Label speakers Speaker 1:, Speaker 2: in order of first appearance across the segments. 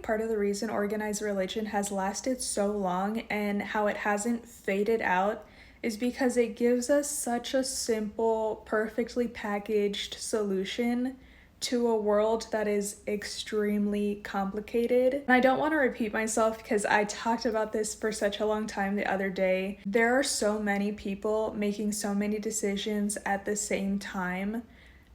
Speaker 1: part of the reason organized religion has lasted so long and how it hasn't faded out is because it gives us such a simple, perfectly packaged solution to a world that is extremely complicated. And I don't want to repeat myself because I talked about this for such a long time the other day. There are so many people making so many decisions at the same time.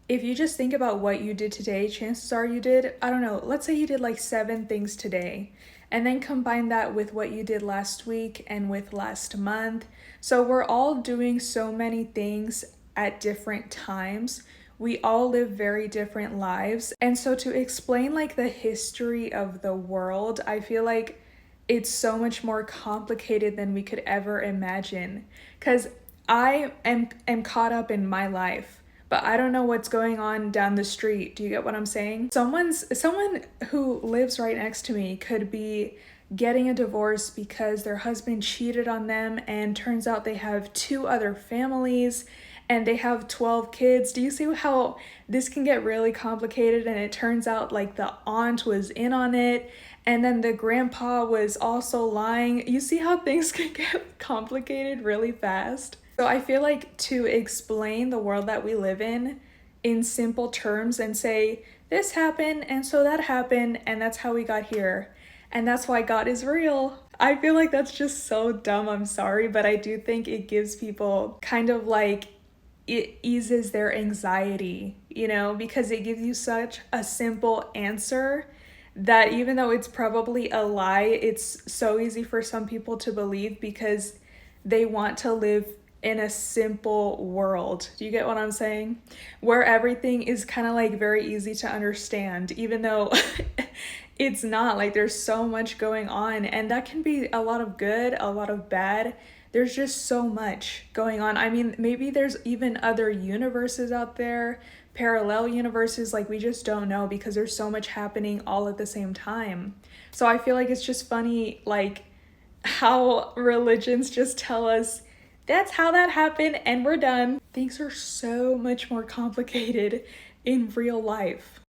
Speaker 1: If you just think about what you did today, chances are you did, I don't know, let's say you did like 7 things today, and then combine that with what you did last week and with last month. So we're all doing so many things at different times. We all live very different lives. And so to explain like the history of the world, I feel like it's so much more complicated than we could ever imagine. Because I am caught up in my life, but I don't know what's going on down the street. Do you get what I'm saying? Someone who lives right next to me could be getting a divorce because their husband cheated on them, and turns out they have 2 other families and they have 12 kids. Do you see how this can get really complicated? And it turns out like the aunt was in on it, and then the grandpa was also lying. You see how things can get complicated really fast? So I feel like to explain the world that we live in simple terms and say, this happened, and so that happened, and that's how we got here. And that's why God is real. I feel like that's just so dumb, I'm sorry, but I do think it gives people kind of like, it eases their anxiety, because it gives you such a simple answer that even though it's probably a lie, it's so easy for some people to believe because they want to live in a simple world. Do you get what I'm saying? Where everything is kind of like very easy to understand, even though it's not. Like there's so much going on, and that can be a lot of good, a lot of bad. There's just so much going on. I mean, maybe there's even other universes out there, parallel universes, like we just don't know because there's so much happening all at the same time. So I feel like it's just funny, like how religions just tell us that's how that happened and we're done. Things are so much more complicated in real life.